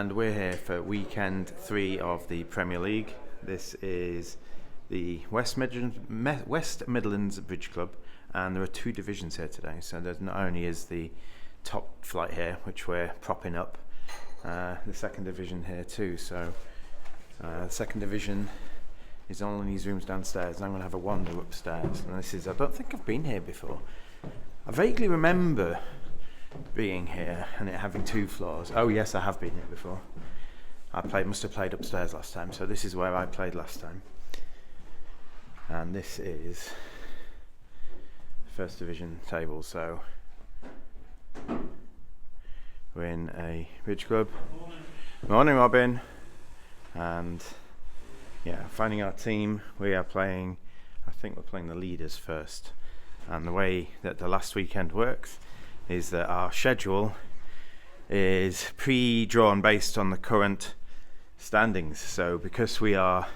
and we're here for weekend 3 of the Premier League. This is the West Midlands Bridge Club, and there are 2 divisions here today. So there's not only is the top flight here, which we're propping up, the second division here too. So the second division is all in these rooms downstairs, and I'm going to have a wander upstairs. And this is, I don't think I've been here before. I vaguely remember being here and it having 2 floors. Oh yes, I have been here before. Must have played upstairs last time, so this is where I played last time. And this is first division table, so we're in a bridge club. Morning, Robin. And yeah, finding our team. We are playing, I think we're playing the leaders first. And the way that the last weekend works is that our schedule is pre-drawn based on the current standings. So because we are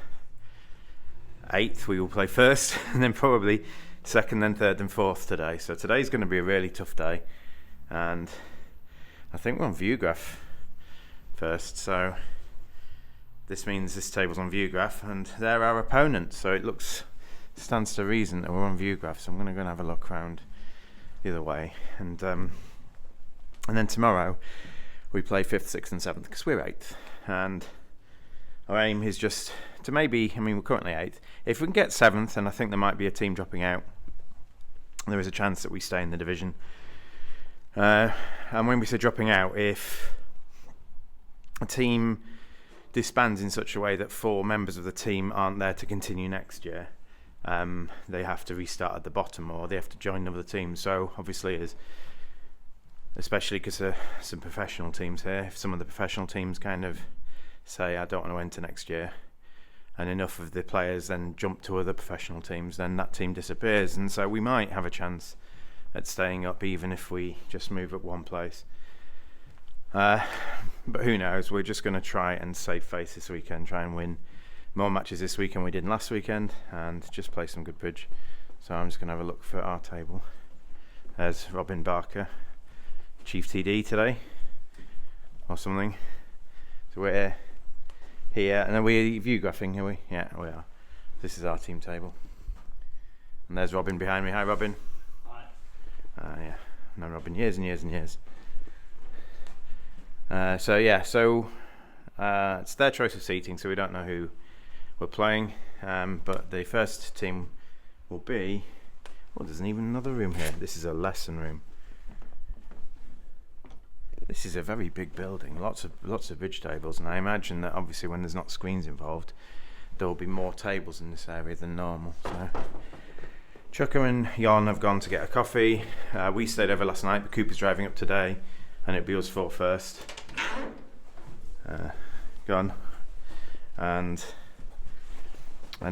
8th, we will play first, and then probably 2nd, then 3rd and 4th today. So today's going to be a really tough day, and I think we're on Viewgraph first. So this means this table's on Viewgraph, and they're our opponents. So it stands to reason that we're on Viewgraph. So I'm going to go and have a look around the other way, and then tomorrow we play 5th, 6th and 7th because we're 8th, and our aim is just to we're currently 8th. If we can get 7th, and I think there might be a team dropping out, there is a chance that we stay in the division. And when we say dropping out, if a team disbands in such a way that 4 members of the team aren't there to continue next year, they have to restart at the bottom, or they have to join another team. So obviously, especially because there are some professional teams here, if some of the professional teams kind of say, I don't want to enter next year, and enough of the players then jump to other professional teams, then that team disappears, and so we might have a chance at staying up even if we just move up 1 place. But who knows? We're just going to try and save face this weekend, try and win more matches this week than we did last weekend, and just play some good bridge. So I'm just going to have a look for our table. There's Robin Barker, Chief TD today, or something. So we're here, and then we're view graphing, are we? Yeah, we are. This is our team table. And there's Robin behind me. Hi, Robin. Hi. Yeah, I've known Robin years and years and years. It's their choice of seating, so we don't know who we're playing, but the first team will be, there's even another room here. This is a lesson room. This is a very big building, lots of bridge tables, and I imagine that obviously when there's not screens involved, there will be more tables in this area than normal. So Chucker and Jon have gone to get a coffee. We stayed over last night, but Cooper's driving up today, and it'll be us 4 first. Gone, and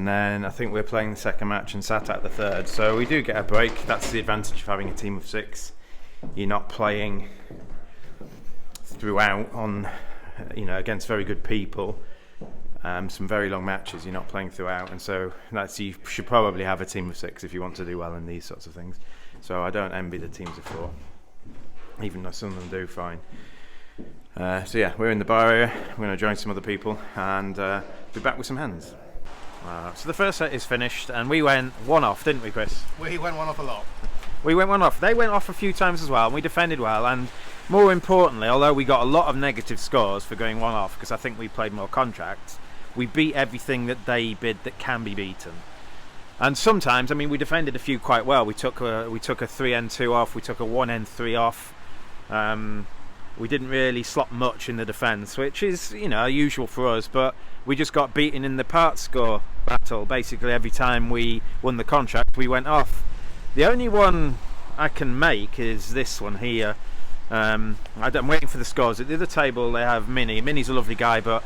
then I think we're playing the second match and sat at the third, so we do get a break. That's the advantage of having a team of 6. You're not playing throughout on against very good people, some very long matches. You're not playing throughout, and so you should probably have a team of 6 if you want to do well in these sorts of things. So I don't envy the teams of 4, even though some of them do fine. We're in the bar area. We're going to join some other people and be back with some hands. So the first set is finished, and we went 1 off, didn't we, Chris? We went 1 off a lot. We went 1 off. They went off a few times as well, and we defended well. And more importantly, although we got a lot of negative scores for going 1 off, because I think we played more contracts, we beat everything that they bid that can be beaten. And sometimes, we defended a few quite well. We took a 3N2 off. We took a 1N3 off. We didn't really slot much in the defence, which is, usual for us, but we just got beaten in the part score battle. Basically, every time we won the contract, we went off. The only one I can make is this one here. I'm waiting for the scores. At the other table, they have Minnie. Minnie's a lovely guy, but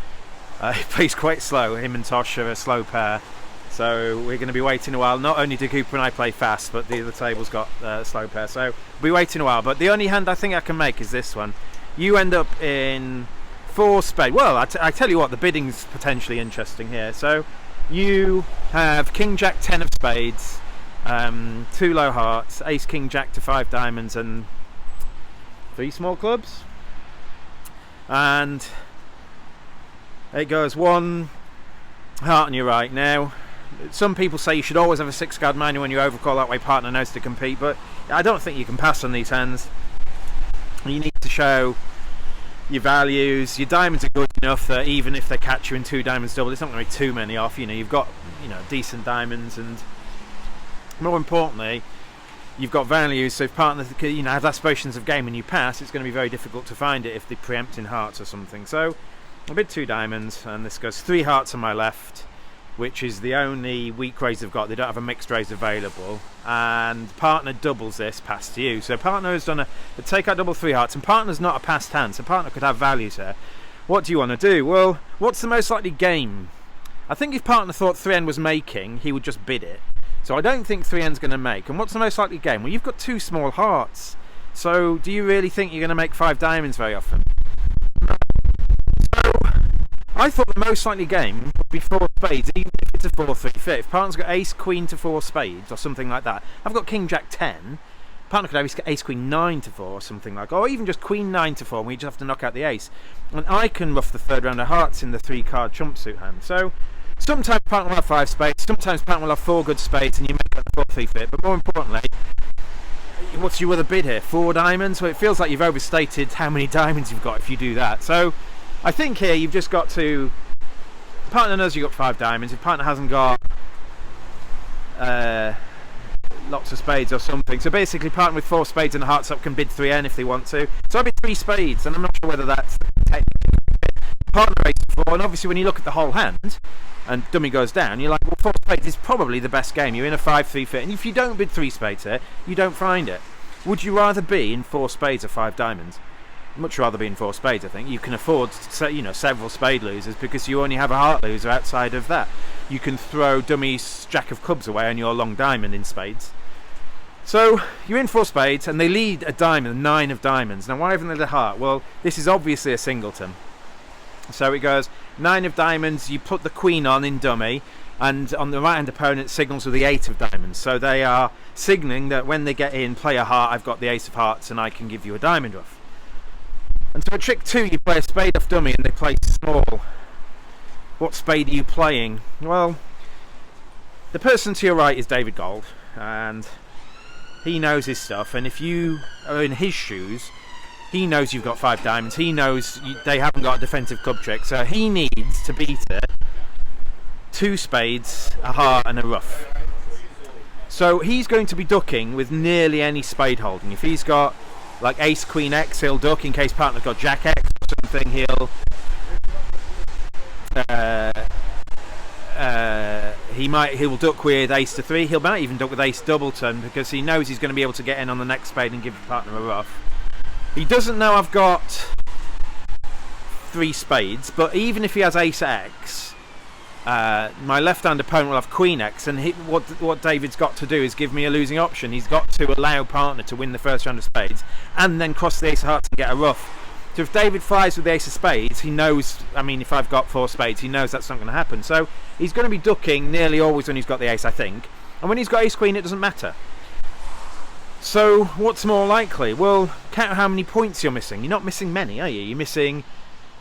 he plays quite slow. Him and Tosh are a slow pair. So we're going to be waiting a while. Not only do Cooper and I play fast, but the other table's got a slow pair. So we'll be waiting a while. But the only hand I think I can make is this one. You end up in 4 spade. Well, I tell you what, the bidding's potentially interesting here. So you have King Jack 10 of spades, 2 low hearts, Ace King Jack to 5 diamonds, and 3 small clubs. And It goes 1 heart on your right. Now, some people say you should always have a 6-card minor when you overcall, that way partner knows to compete, but I don't think you can pass on these hands. You need to show your values. Your diamonds are good enough that even if they catch you in 2 diamonds double, it's not going to be too many off. You've got decent diamonds, and more importantly, you've got values. So if partners have aspirations of game and you pass, it's going to be very difficult to find it if they preempt in hearts or something. So I bid 2 diamonds, and this goes 3 hearts on my left, which is the only weak raise they've got. They don't have a mixed raise available, and partner doubles this past you. So partner has done a take out double 3 hearts, and partner's not a passed hand, so partner could have values here. What do you want to do? Well, what's the most likely game? I think if partner thought 3N was making, he would just bid it. So I don't think 3N's going to make. And what's the most likely game? Well, you've got 2 small hearts. So do you really think you're going to make 5 diamonds very often? So I thought the most likely game would be 4 spades, even if it's a 4-3 fit. If partner's got ace queen to 4 spades or something like that. I've got king jack 10. Partner could have ace queen 9 to 4 or something like that. Or even just queen 9 to 4, and we just have to knock out the ace. And I can ruff the 3rd round of hearts in the 3-card trump suit hand. So sometimes partner will have 5 spades, sometimes partner will have 4 good spades, and you make it a 4-3 fit. But more importantly, what's your other bid here? 4 diamonds? Well, it feels like you've overstated how many diamonds you've got if you do that. So I think here you've just got to... Partner knows you've got 5 diamonds. If partner hasn't got lots of spades or something. So basically partner with 4 spades and a hearts up can bid 3N if they want to. So I bid 3 spades, and I'm not sure whether that's technically partner ace 4. And obviously when you look at the whole hand and dummy goes down, you're like, well, 4 spades is probably the best game. You're in a 5-3 fit, and if you don't bid 3 spades here, you don't find it. Would you rather be in 4 spades or 5 diamonds? Much rather be in 4 spades, I think. You can afford several spade losers because you only have a heart loser outside of that. You can throw dummy's jack of clubs away on your long diamond in spades. So you're in 4 spades, and they lead a diamond, 9 of diamonds. Now why haven't they the heart? Well, this is obviously a singleton. So it goes 9 of diamonds, you put the queen on in dummy, and on the right hand opponent signals with the 8 of diamonds. So they are signalling that when they get in, play a heart, I've got the ace of hearts and I can give you a diamond ruff. And so at trick 2 you play a spade off dummy and they play small. What spade are you playing? Well, the person to your right is David Gold, and he knows his stuff, and if you are in his shoes, he knows you've got 5 diamonds. He knows they haven't got a defensive club trick, so he needs to beat it 2 spades, a heart and a ruff. So he's going to be ducking with nearly any spade holding. If he's got like ace queen X, he'll duck in case partner's got jack X or something. He will duck with ace to 3. He might even duck with ace doubleton because he knows he's going to be able to get in on the next spade and give the partner a ruff. He doesn't know I've got 3 spades, but even if he has ace X, my left-hand opponent will have queen X, and what David's got to do is give me a losing option. He's got to allow partner to win the first round of spades and then cross the ace of hearts and get a ruff. So if David flies with the ace of spades, he knows, if I've got 4 spades, he knows that's not going to happen. So he's going to be ducking nearly always when he's got the ace, I think. And when he's got ace queen, it doesn't matter. So what's more likely? Well, count how many points you're missing. You're not missing many, are you? You're missing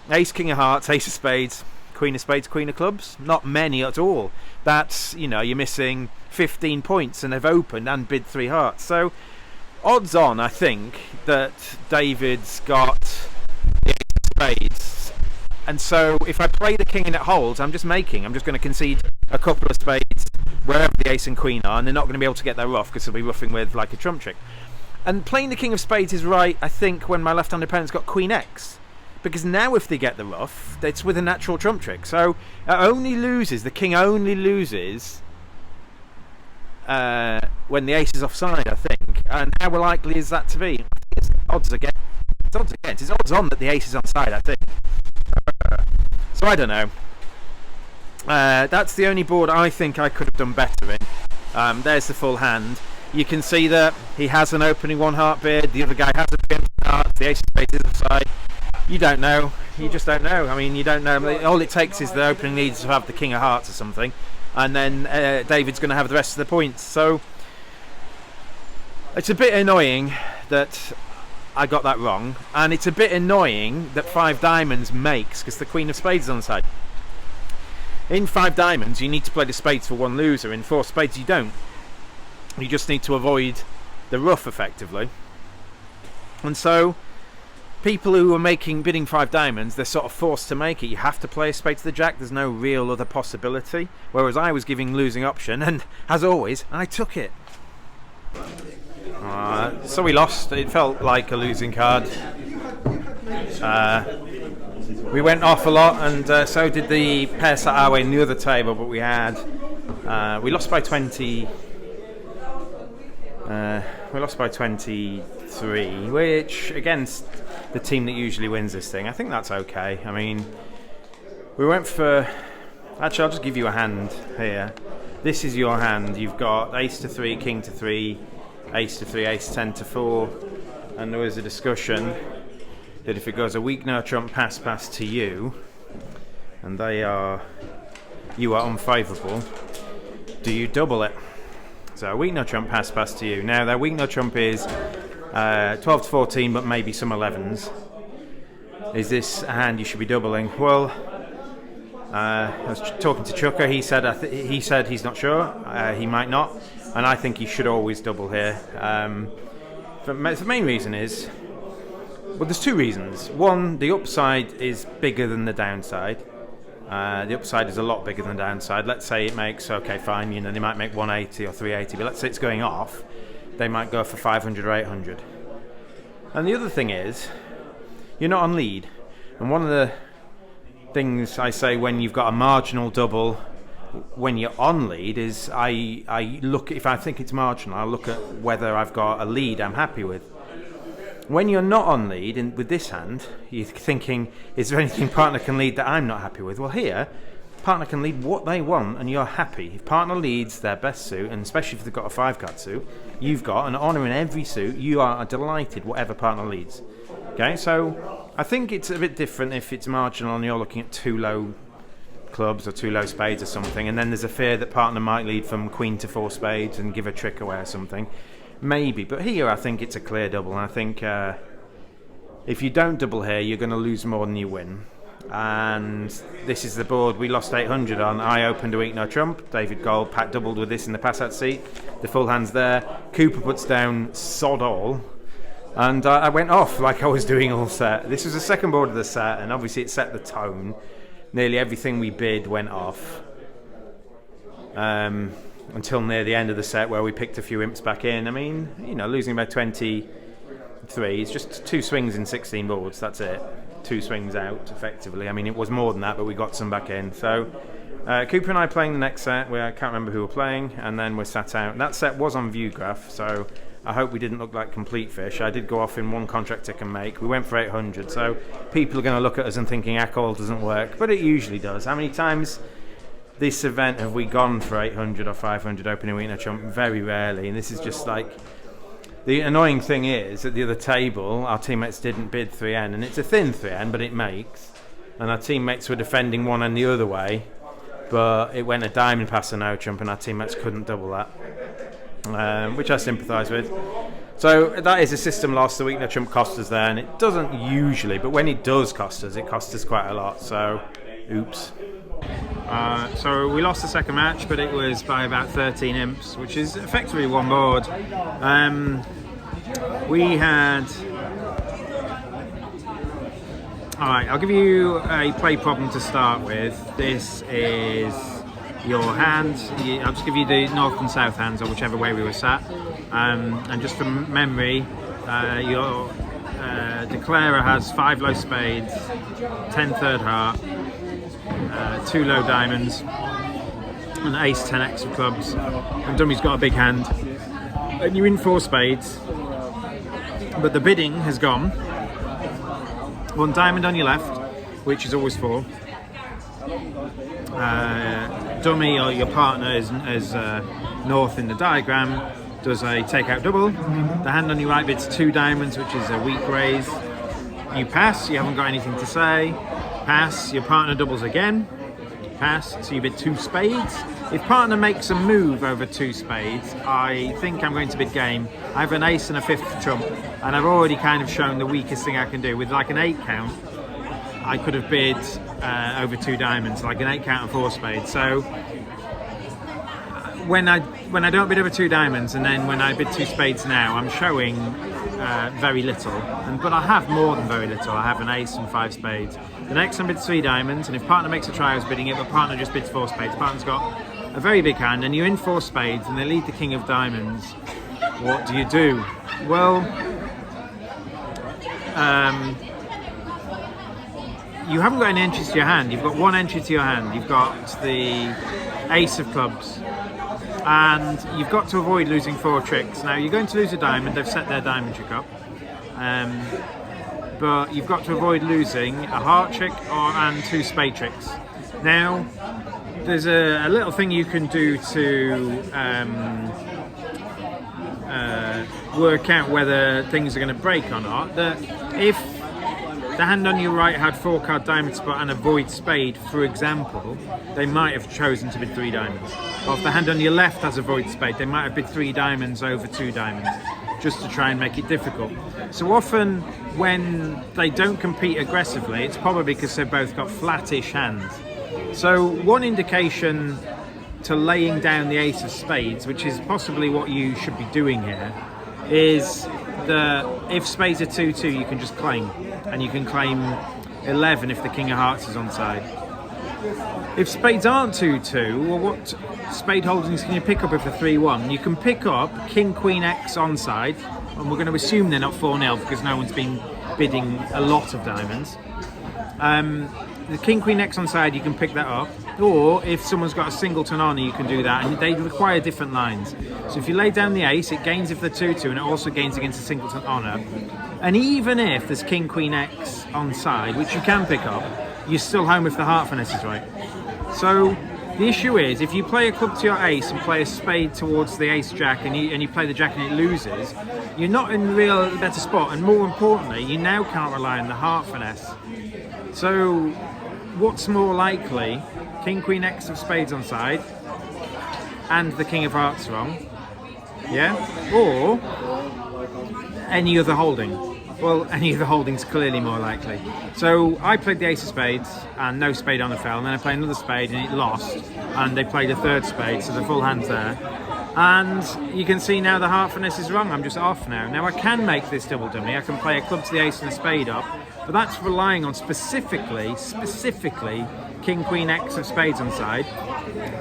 ace, king of hearts, ace of spades, queen of spades, queen of clubs. Not many at all. That's, you're missing 15 points and they've opened and bid 3 hearts. So odds on, I think, that David's got the ace of spades. And so if I play the king and it holds, I'm just going to concede a couple of spades wherever the ace and queen are, and they're not going to be able to get their ruff because they'll be ruffing with like a trump trick. And playing the king of spades is right, I think, when my left-hand opponent's got queen X, because now if they get the ruff, it's with a natural trump trick. So the king only loses when the ace is offside, I think. And how likely is that to be? I think it's odds against. It's odds on that the ace is onside, I think. So I don't know. That's the only board I think I could have done better in. There's the full hand. You can see that he has an opening 1 heart bid, the other guy has a preemptive heart, the ace of spades is offside. You don't know. You just don't know. You don't know. All it takes is the opening needs to have the king of hearts or something, and then David's going to have the rest of the points. So it's a bit annoying that I got that wrong, and it's a bit annoying that 5 diamonds makes, because the Queen of Spades is on the side. In 5 diamonds, you need to play the spades for 1 loser. In 4 spades, you don't. You just need to avoid the ruff, effectively. And so, people who are bidding 5 diamonds, they're sort of forced to make it. You have to play a spade to the jack. There's no real other possibility. Whereas I was giving losing option, and as always, I took it. So we lost. It felt like a losing card. We went off a lot, and so did the pair sat our way in the other table. But we lost by 20. We lost by 23, which against the team that usually wins this thing, I think that's okay. I mean, we went for. Actually, I'll just give you a hand here. This is your hand. You've got ace to 3, king to 3. Ace to 3, ace 10 to 4, and there was a discussion that if it goes a weak no trump pass to you, and you are unfavourable, do you double it? So a weak no trump pass to you. Now their weak no trump is 12 to 14, but maybe some 11s. Is this a hand you should be doubling? Well, I was talking to Chucker. He said he's not sure. He might not. And I think he should always double here. The main reason is, well, there's 2 reasons. One, the upside is bigger than the downside. The upside is a lot bigger than the downside. Let's say it makes, okay, fine, they might make 180 or 380, but let's say it's going off, they might go for 500 or 800. And the other thing is, you're not on lead. And one of the things I say when you've got a marginal double when you're on lead is I look, if I think it's marginal, I'll look at whether I've got a lead I'm happy with. When you're not on lead with this hand, you're thinking, is there anything partner can lead that I'm not happy with? Well, here, partner can lead what they want and you're happy. If partner leads their best suit, and especially if they've got a 5-card suit, you've got an honour in every suit, you are delighted whatever partner leads. Okay, so I think it's a bit different if it's marginal and you're looking at 2 low clubs or 2 low spades or something, and then there's a fear that partner might lead from queen to 4 spades and give a trick away or something. Maybe, but here I think it's a clear double, and I think if you don't double here, you're going to lose more than you win. And this is the board we lost 800 on. I opened a weak no trump. David Gold doubled with this in the pass-out seat. The full hand's there. Cooper puts down sod all. And I went off like I was doing all set. This was the second board of the set, and obviously it set the tone. Nearly everything we bid went off. Until near the end of the set where we picked a few imps back in. I mean, losing by 23, it's just 2 swings in 16 boards, that's it. 2 swings out, effectively. I mean, it was more than that, but we got some back in. So, Cooper and I playing the next set, I can't remember who we're playing, and then we're sat out. That set was on view graph, so I hope we didn't look like complete fish. I did go off in 1 contract tick and make. We went for 800, so people are going to look at us and thinking ACOL doesn't work, but it usually does. How many times this event have we gone for 800 or 500 opening week no trump? Very rarely, and this is just like, the annoying thing is at the other table our teammates didn't bid 3N, and it's a thin 3N but it makes, and our teammates were defending 1N the other way, but it went a diamond past a no trump and our teammates couldn't double that, which I sympathise with. So that is a system loss. The weak no trump cost us there, and it doesn't usually, but when it does cost us, it costs us quite a lot, so oops. So we lost the second match, but it was by about 13 imps, which is effectively 1 board. We had... Alright, I'll give you a play problem to start with. This is your hand. I'll just give you the north and south hands, or whichever way we were sat. And just from memory, your declarer has 5 low spades, 10 third heart, 2 low diamonds, and ace 10x of clubs, and dummy's got a big hand, and you're in 4 spades, but the bidding has gone 1 diamond on your left, which is always 4. Dummy, or your partner, is north in the diagram, does a takeout double. The hand on your right bids 2 diamonds, which is a weak raise. You pass, you haven't got anything to say. Pass, your partner doubles again. pass, so you bid 2 spades. If partner makes a move over 2 spades, I think I'm going to bid game. I have an ace and a 5th trump, and I've already kind of shown the weakest thing I can do. With like an 8 count, I could have bid over 2 diamonds, like an 8 count and 4 spades. So when I don't bid over 2 diamonds, and then when I bid 2 spades now, I'm showing very little, but I have more than very little. I have an ace and 5 spades. The next one bids 3 diamonds, and if partner makes a try, I was bidding it, but partner just bids 4 spades. Partner's got a very big hand, and you're in 4 spades, and they lead the king of diamonds. What do you do? Well, you haven't got any entries to your hand. You've got 1 entry to your hand. You've got the ace of clubs, and you've got to avoid losing 4 tricks. Now you're going to lose a diamond. They've set their diamond trick up, but you've got to avoid losing a heart trick and 2 spade tricks. Now there's a little thing you can do to work out whether things are going to break or not. That if the hand on your right had 4 card diamond spot and a void spade, for example, they might have chosen to bid 3 diamonds. Or if the hand on your left has a void spade, they might have bid 3 diamonds over 2 diamonds, just to try and make it difficult. So often when they don't compete aggressively, it's probably because they've both got flattish hands. So one indication to laying down the ace of spades, which is possibly what you should be doing here, is that if spades are 2-2, you can just claim, and you can claim 11 if the king of hearts is on side. If spades aren't 2-2, well, what spade holdings can you pick up if they're 3-1? You can pick up king, queen, x on side, and we're going to assume they're not 4-0 because no one's been bidding a lot of diamonds. The king, queen, x on side, you can pick that up. Or if someone's got a singleton honor, you can do that, and they require different lines. So if you lay down the ace, it gains if they're 2-2, and it also gains against a singleton honor. And even if there's king, queen, x on side, which you can pick up, you're still home if the heart finesse is right. So the issue is, if you play a club to your ace and play a spade towards the ace jack, and you play the jack and it loses, you're not in real better spot, and more importantly, you now can't rely on the heart finesse. So what's more likely? King, queen, x of spades on side, and the king of hearts wrong, yeah? Or any other holding. Well, any of the holdings clearly more likely. So I played the ace of spades and no spade on the fell, and then I played another spade and it lost, and they played a 3rd spade, so the full hand's there. And you can see now the heart finesse is wrong. I'm just off now. Now I can make this double dummy. I can play a club to the ace and a spade up, but that's relying on specifically king, queen, x of spades on side.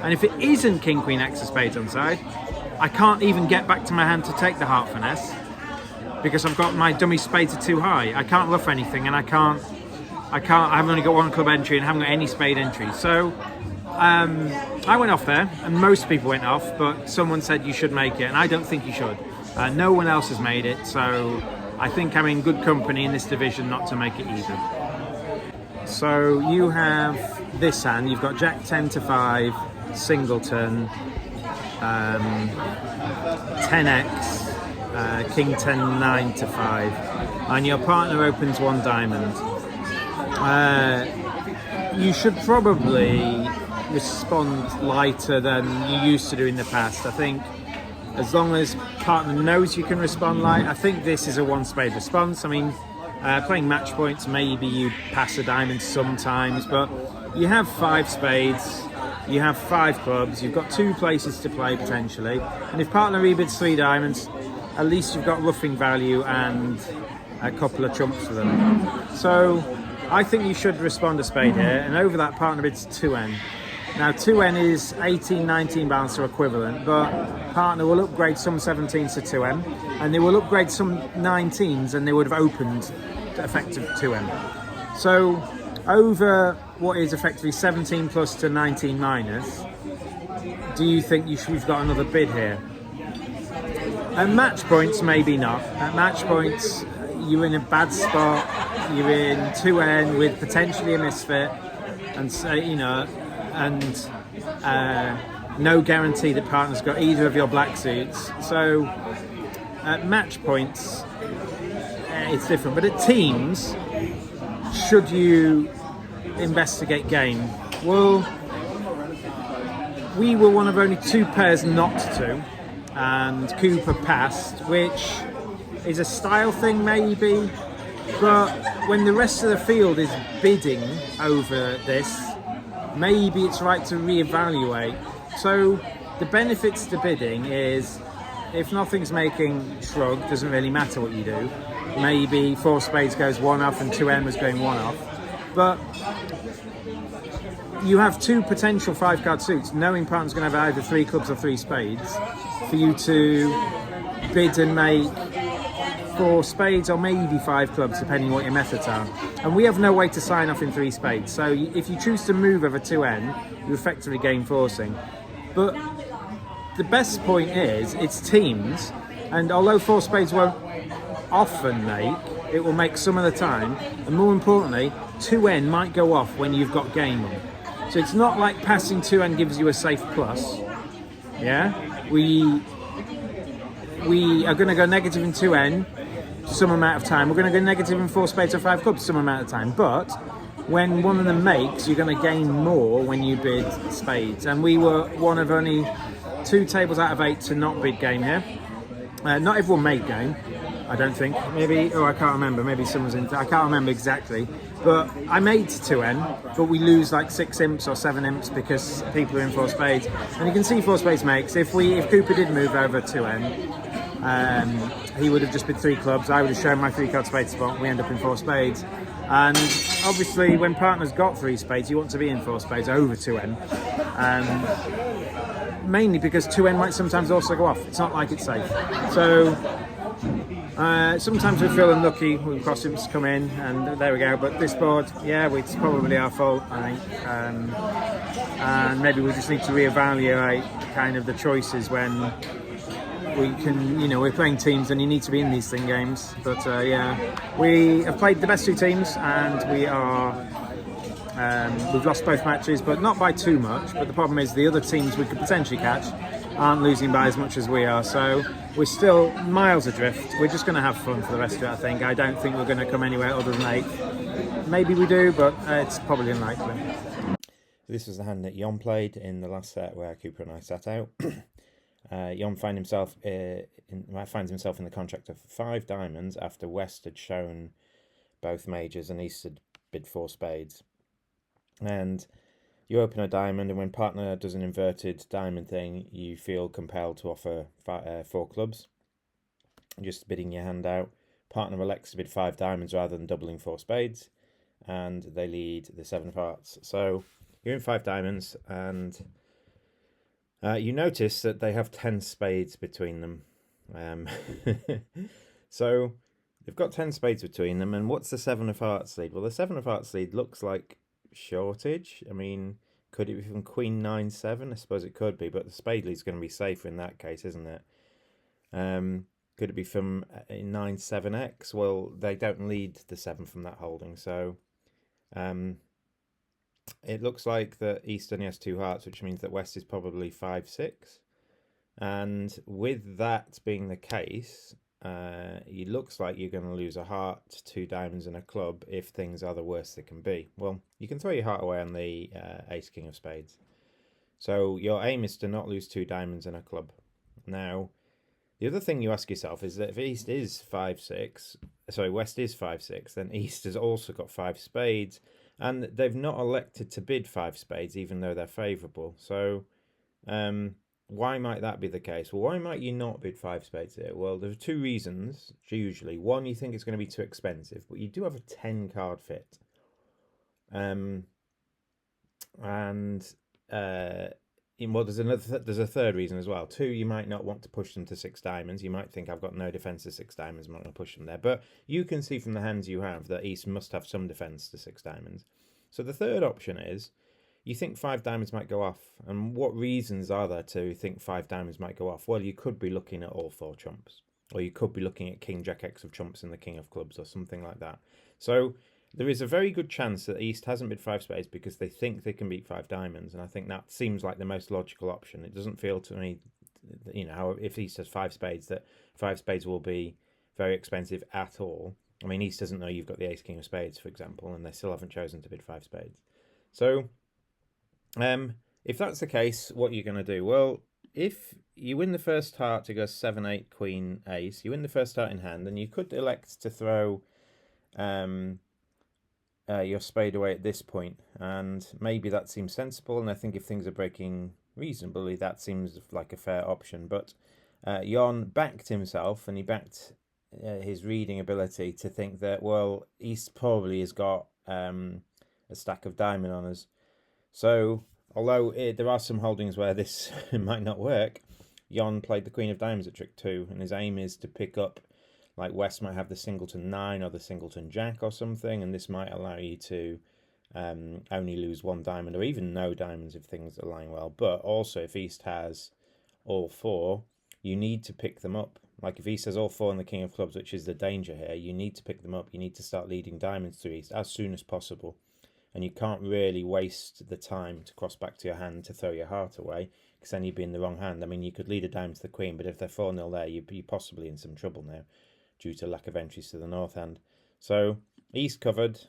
And if it isn't king, queen, x of spades on side, I can't even get back to my hand to take the heart finesse because I've got my dummy spades are too high. I can't ruff anything, and I haven't only got 1 club entry and haven't got any spade entry. So I went off there, and most people went off, but someone said you should make it, and I don't think you should. No one else has made it, so I think I'm in good company in this division not to make it either. So you have this hand, you've got jack 10 to 5, singleton, 10x, king 10, 9 to 5, and your partner opens 1 diamond. You should probably respond lighter than you used to do in the past. I think as long as partner knows you can respond light, I think this is a 1 spade response. I mean, playing match points, maybe you pass a diamond sometimes, but you have 5 spades, you have 5 clubs, you've got 2 places to play potentially, and if partner rebids 3 diamonds, at least you've got roughing value and a couple of trumps for them. So I think you should respond a spade here, and over that partner bids 2n. Now 2n is 18, 19 balance or equivalent, but partner will upgrade some 17s to 2n, and they will upgrade some 19s, and they would have opened to effective 2n. So over what is effectively 17 plus to 19 minus, do you think you've got another bid here? At match points, maybe not. At match points, you're in a bad spot. You're in 2n with potentially a misfit, and no guarantee that partner's got either of your black suits. So at match points, it's different. But at teams, should you investigate game? Well, we were one of only 2 pairs not to, and Cooper passed, which is a style thing maybe, but when the rest of the field is bidding over this, maybe it's right to reevaluate. So the benefits to bidding is, if nothing's making shrug, doesn't really matter what you do. Maybe 4 spades goes 1 off and 2N was going 1 off. But you have 2 potential 5-card suits, knowing partner's going to have either 3 clubs or 3 spades, for you to bid and make 4 spades or maybe 5 clubs, depending what your methods are. And we have no way to sign off in 3 spades. So if you choose to move over 2N, you effectively gain forcing. But the best point is, it's teams, and although 4 spades won't often make, it will make some of the time, and more importantly, 2N might go off when you've got game on. So it's not like passing 2N gives you a safe plus. Yeah? We are going to go negative in 2N some amount of time. We're going to go negative in 4 spades or 5 clubs some amount of time. But when one of them makes, you're going to gain more when you bid spades. And we were one of only 2 tables out of 8 to not bid game here. Not everyone made game, I don't think. Maybe, I can't remember. Maybe someone's in. I can't remember exactly. But I made 2N, but we lose like 6 imps or 7 imps because people are in 4 spades. And you can see 4 spades makes. If Cooper did move over 2N, he would have just bid 3 clubs. I would have shown my 3-card spade spot. We end up in 4 spades. And obviously, when partner's got 3 spades, you want to be in 4 spades over 2N. Mainly because 2N might sometimes also go off. It's not like it's safe. So sometimes we feel unlucky when cross-imps come in, and there we go. But this board, yeah, it's probably our fault, I think. And maybe we just need to reevaluate kind of the choices when we can, we're playing teams and you need to be in these thing games. But yeah, we have played the best 2 teams, and we've lost both matches, but not by too much. But the problem is the other teams we could potentially catch aren't losing by as much as we are. So we're still miles adrift. We're just going to have fun for the rest of it, I think. I don't think we're going to come anywhere other than 8th. Maybe we do, but it's probably unlikely. This was the hand that Jon played in the last set where Cooper and I sat out. Jon finds himself in the contract of 5 diamonds after West had shown both majors and East had bid 4 spades. And you open a diamond, and when partner does an inverted diamond thing, you feel compelled to offer 4 clubs, just bidding your hand out. Partner elects to bid 5 diamonds rather than doubling 4 spades, and they lead the 7 of hearts. So you're in 5 diamonds, and you notice that they have 10 spades between them. So they've got 10 spades between them, and what's the 7 of hearts lead? Well, the 7 of hearts lead looks like shortage. I mean, could it be from Queen 9-7? I suppose it could be, but the spade lead's going to be safer in that case, isn't it? Could it be from 9-7x? Well, they don't lead the 7 from that holding, so it looks like that East only has 2 hearts, which means that West is probably 5-6. And with that being the case, it looks like you're going to lose a heart, 2 diamonds and a club if things are the worst they can be. Well, you can throw your heart away on the Ace King of Spades. So your aim is to not lose 2 diamonds and a club. Now, the other thing you ask yourself is that if West is 5-6, then East has also got 5 spades, and they've not elected to bid 5 spades even though they're favourable. So why might that be the case? Well, why might you not bid 5 spades here? Well, there are 2 reasons, usually. One, you think it's going to be too expensive, but you do have a 10-card fit. There's a third reason as well. 2, you might not want to push them to 6 diamonds. You might think, I've got no defence to 6 diamonds, I'm not going to push them there. But you can see from the hands you have that East must have some defence to 6 diamonds. So the third option is, you think 5 diamonds might go off. And what reasons are there to think 5 diamonds might go off? Well, you could be looking at all 4 trumps. Or you could be looking at King, Jack, X of trumps and the King of clubs or something like that. So there is a very good chance that East hasn't bid 5 spades because they think they can beat 5 diamonds. And I think that seems like the most logical option. It doesn't feel to me, if East has 5 spades, that 5 spades will be very expensive at all. I mean, East doesn't know you've got the Ace King of Spades, for example, and they still haven't chosen to bid 5 spades. So if that's the case, what you're going to do? Well, if you win the first heart to go 7, 8, Queen, Ace, you win the first heart in hand, then you could elect to throw your spade away at this point, and maybe that seems sensible. And I think if things are breaking reasonably, that seems like a fair option. But Jon backed himself, and he backed his reading ability to think that, well, East probably has got a stack of diamond on us. So although there are some holdings where this might not work, Jon played the Queen of Diamonds at trick 2, and his aim is to pick up, like West might have the singleton 9 or the singleton jack or something, and this might allow you to only lose 1 diamond or even no diamonds if things are lying well. But also if East has all 4, you need to pick them up. Like if East has all 4 and the King of Clubs, which is the danger here, you need to pick them up. You need to start leading diamonds to East as soon as possible. And you can't really waste the time to cross back to your hand to throw your heart away, because then you'd be in the wrong hand. I mean, you could lead a diamond to the Queen, but if they're 4-0 there, you'd be possibly in some trouble now due to lack of entries to the north hand. So East covered,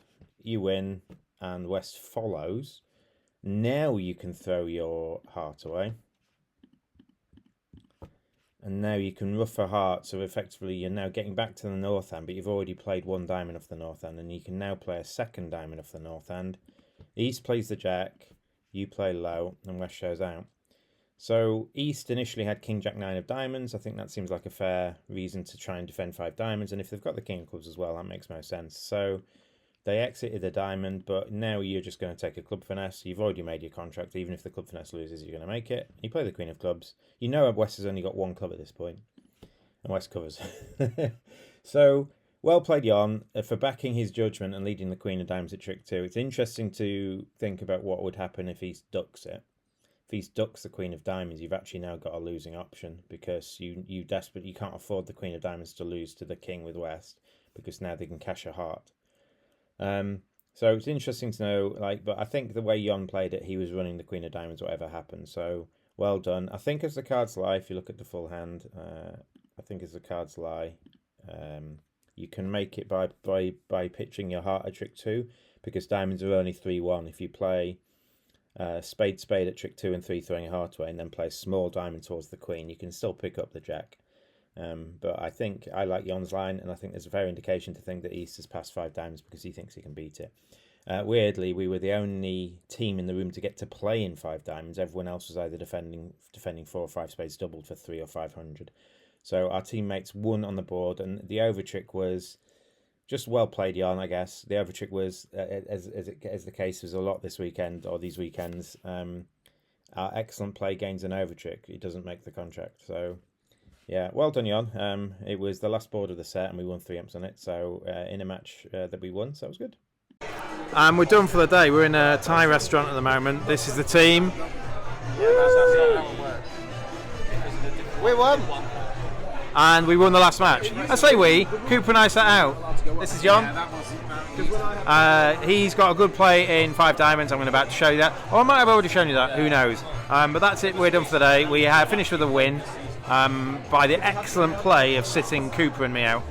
you win, and West follows. Now you can throw your heart away. And now you can ruff a heart, so effectively you're now getting back to the north hand, but you've already played 1 diamond off the north hand, and you can now play a 2nd diamond off the north hand. East plays the jack, you play low, and West shows out. So East initially had King Jack 9 of diamonds. I think that seems like a fair reason to try and defend 5 diamonds, and if they've got the King of Clubs as well, that makes most sense. So they exited the diamond, but now you're just going to take a club finesse. You've already made your contract. Even if the club finesse loses, you're going to make it. You play the Queen of Clubs. You know West has only got 1 club at this point, and West covers. So well played, Jon, for backing his judgment and leading the Queen of Diamonds at trick 2. It's interesting to think about what would happen if East ducks it. If East ducks the Queen of Diamonds, you've actually now got a losing option, because you can't afford the Queen of Diamonds to lose to the King with West, because now they can cash a heart. So it's interesting to know, but I think the way Jon played it, he was running the Queen of Diamonds whatever happened. So well done. I think as the cards lie, if you look at the full hand, I think as the cards lie, you can make it by pitching your heart at trick 2, because diamonds are only 3-1. If you play spade at trick 2 and 3, throwing a heart away, and then play a small diamond towards the Queen, you can still pick up the jack. But I think I like Jon's line, and I think there's a fair indication to think that East has passed 5 diamonds because he thinks he can beat it. Weirdly, we were the only team in the room to get to play in 5 diamonds. Everyone else was either defending 4 or 5 spades doubled for 3 or 500. So our teammates won on the board, and the over trick was just well played, Jon, I guess. The over trick was, as the case was a lot this weekend, or these weekends, our excellent play gains an over trick. It doesn't make the contract. So yeah, well done, Jon. It was the last board of the set, and we won 3 amps on it. So in a match that we won, so that was good. We're done for the day. We're in a Thai restaurant at the moment. This is the team. We won. And we won the last match. I say we. Cooper and I sat out. This is Jon. He's got a good play in 5 diamonds. I'm about to show you that. Or I might have already shown you that. Who knows? But that's it. We're done for the day. We have finished with a win by the excellent play of sitting Cooper and me out.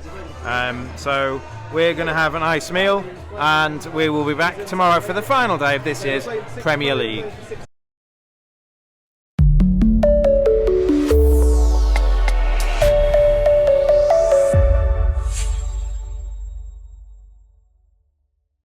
So we're going to have a nice meal, and we will be back tomorrow for the final day of this year's Premier League.